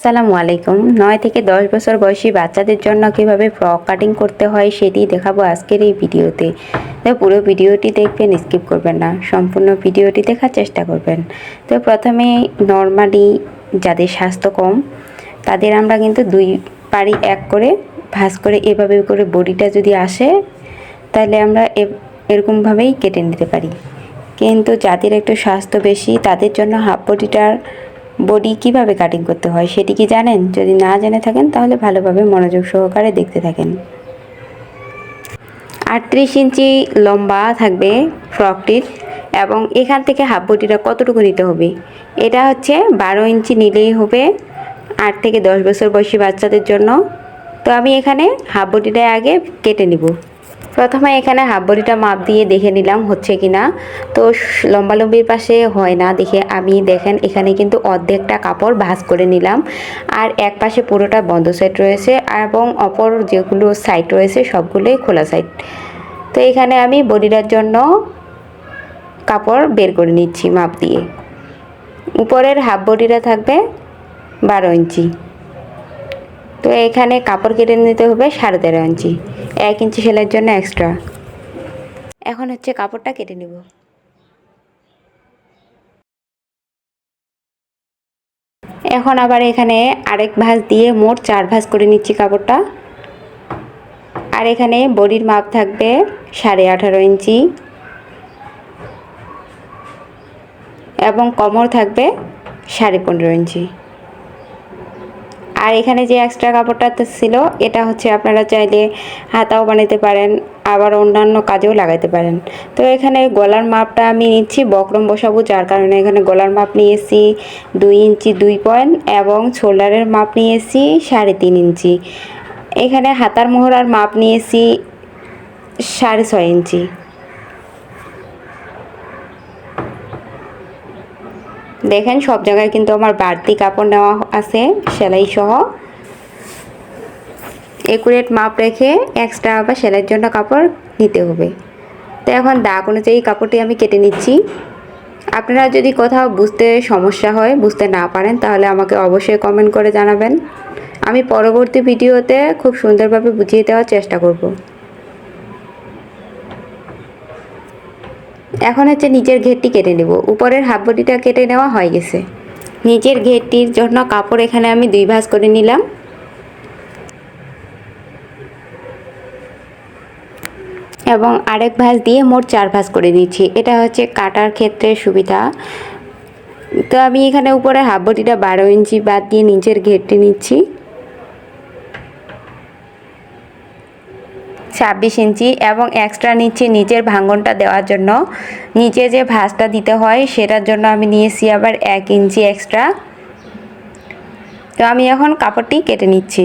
আসসালামু আলাইকুম। 9 থেকে 10 বছর বয়সী বাচ্চাদের জন্য কিভাবে ফ্রক কাটিং করতে হয় সেটি দেখাবো আজকের এই ভিডিওতে। তো পুরো ভিডিওটি দেখবেন, স্কিপ করবেন না, সম্পূর্ণ ভিডিওটি দেখার চেষ্টা করবেন। তো প্রথমে নর্মালি যাদের স্বাস্থ্য কম তাদের আমরা কিন্তু 2 পারি এক করে ভাঁজ করে এভাবে করে বডিটা যদি আসে তাহলে আমরা এরকমভাবেই কেটে নিতে পারি। কিন্তু যাদের একটু স্বাস্থ্য বেশি তাদের জন্য হাফ বডি কিভাবে কাটিং করতে হয় সেটি কি জানেন? যদি না জেনে থাকেন তাহলে ভালোভাবে মনোযোগ সহকারে দেখতে থাকেন। 38 ইঞ্চি লম্বা থাকবে ফ্রকটির, এবং এখান থেকে হাফ বডিটা কতটুকু নিতে হবে, এটা হচ্ছে 12 ইঞ্চি নিলেই হবে 8 থেকে 10 বছর বয়সী বাচ্চাদের জন্য। তো আমি এখানে হাফ বডিটা আগে কেটে নিব। প্রথমে এখানে হাফ বডিটা মাপ দিয়ে দেখে নিলাম হচ্ছে কি না। তো লম্বালম্বির পাশে হয় না দেখে আমি দেখেন এখানে কিন্তু অর্ধেকটা কাপড় ভাঁজ করে নিলাম, আর এক পাশে পুরোটা বন্ধ সাইড রয়েছে এবং অপর যেগুলো সাইড রয়েছে সবগুলোই খোলা সাইড। তো এখানে আমি বডিটার জন্য কাপড় বের করে নিচ্ছি মাপ দিয়ে। উপরের হাফ বডিটা থাকবে 12 ইঞ্চি। তো এখানে কাপড় কেটে নিতে হবে 13.5 ইঞ্চি, 1 ইঞ্চি সেলাইয়ের জন্য এক্সট্রা। এখন হচ্ছে কাপড়টা কেটে নেব। এখন আবার এখানে আরেক ভাঁজ দিয়ে মোট 4 ভাঁজ করে নিচ্ছি কাপড়টা। আর এখানে বডির মাপ থাকবে 18.5 ইঞ্চি এবং কোমর থাকবে 15.5 ইঞ্চি। আর এখানে যে এক্সট্রা কাপড়টা ছিল এটা হচ্ছে আপনারা চাইলে হাতাও বানাতে পারেন, আবার অন্যান্য কাজেও লাগাতে পারেন। তো এখানে গলার মাপটা আমি নিচ্ছি, বক্রম বসাবো, যার কারণে এখানে গলার মাপ নিয়েছি 2 ইঞ্চি 2 পয়েন্ট এবং শোল্ডারের মাপ নিয়েছি 3.5 ইঞ্চি। এখানে হাতার মোহরার মাপ নিয়েছি 6.5 ইঞ্চি। দেখেন সব জায়গায় কিন্তু আমার বাড়তি কাপড় নেওয়া আছে সেলাই সহ। একুরেট মাপ রেখে এক্সট্রা আবার সেলাইয়ের জন্য কাপড় নিতে হবে। তো এখন দাগ অনুযায়ী কাপড়টি আমি কেটে নিচ্ছি। আপনারা যদি কোথাও বুঝতে সমস্যা হয়, বুঝতে না পারেন, তাহলে আমাকে অবশ্যই কমেন্ট করে জানাবেন। আমি পরবর্তী ভিডিওতে খুব সুন্দরভাবে বুঝিয়ে দেওয়ার চেষ্টা করব। এখন হচ্ছে নিচের ঘেরটি কেটে নেব। উপরের হাফ বডিটা কেটে নেওয়া হয়ে গেছে। নিচের ঘেরটির জন্য কাপড় এখানে আমি 2 ভাঁজ করে নিলাম এবং আরেক ভাঁজ দিয়ে মোট 4 ভাঁজ করে নিচ্ছি। এটা হচ্ছে কাটার ক্ষেত্রে সুবিধা। তো আমি এখানে উপরে হাফ বডিটা 12 ইঞ্চি বাদ দিয়ে নিচের ঘেরটি নিচ্ছি 26 ইঞ্চি এবং এক্সট্রা নিচ্ছি নিচের ভাঙনটা দেওয়ার জন্য। নিচে যে ভাঁজটা দিতে হয় সেটার জন্য আমি নিয়েছি আবার 1 ইঞ্চি এক্সট্রা। তো আমি এখন কাপড়টি কেটে নিচ্ছি।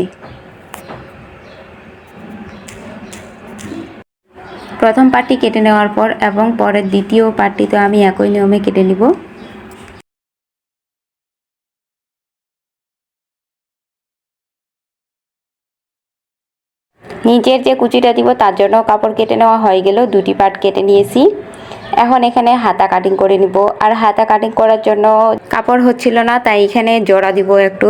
প্রথম পার্টটি কেটে নেওয়ার পর এবং পরের দ্বিতীয় পার্টটি তো আমি একই নিয়মে কেটে নিব। নিচের যে কুচিটা দিব তার জন্য কাপড় কেটে নেওয়া হয়ে গেল, 2টি পার্ট কেটে নিয়েছি। এখন এখানে হাতা কাটিং করে নিব। আর হাতা কাটিং করার জন্য কাপড় হচ্ছিল না, তাই এখানে জোড়া দিব একটু।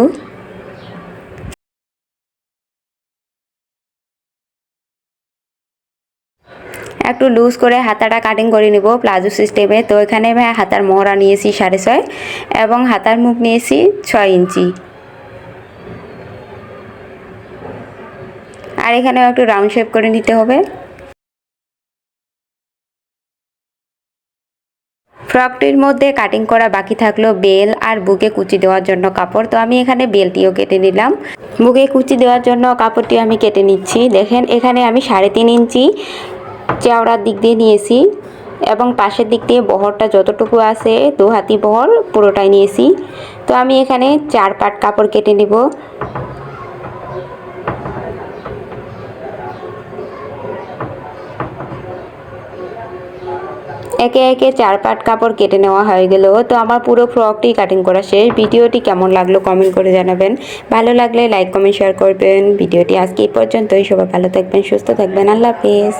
একটু লুজ করে হাতাটা কাটিং করে নিব প্লাজো সিস্টেমে। তো এখানে হাতার মোহরা নিয়েছি 6.5 এবং হাতার মুখ নিয়েছি 6 ইঞ্চি। আর এখানেও একটু রাউন্ড শেপ করে নিতে হবে। ফ্রকটির মধ্যে কাটিং করা বাকি থাকলো বেল আর বুকে কুচি দেওয়ার জন্য কাপড়। তো আমি এখানে বেলটিও কেটে নিলাম। বুকে কুচি দেওয়ার জন্য কাপড়টি আমি কেটে নিচ্ছি। দেখেন এখানে আমি 3.5 ইঞ্চি চওড়ার দিক দিয়ে নিয়েছি এবং পাশের দিক দিয়ে বহরটা যতটুকু আছে 2 হাতি বহর পুরোটাই নিয়েছি। তো আমি এখানে 4 পাট কাপড় কেটে নিব। একে একে 4 পাট কাপড় কেটে নেওয়া হয়ে গেল। তো আমার পুরো ফ্রকটি কাটিং করা শেষ। ভিডিওটি কেমন লাগলো কমেন্ট করে জানাবেন। ভালো লাগলে লাইক কমেন্ট শেয়ার করবেন। ভিডিওটি আজকে এই পর্যন্তই। সবাই ভালো থাকবেন, সুস্থ থাকবেন। আল্লাহ হাফেজ।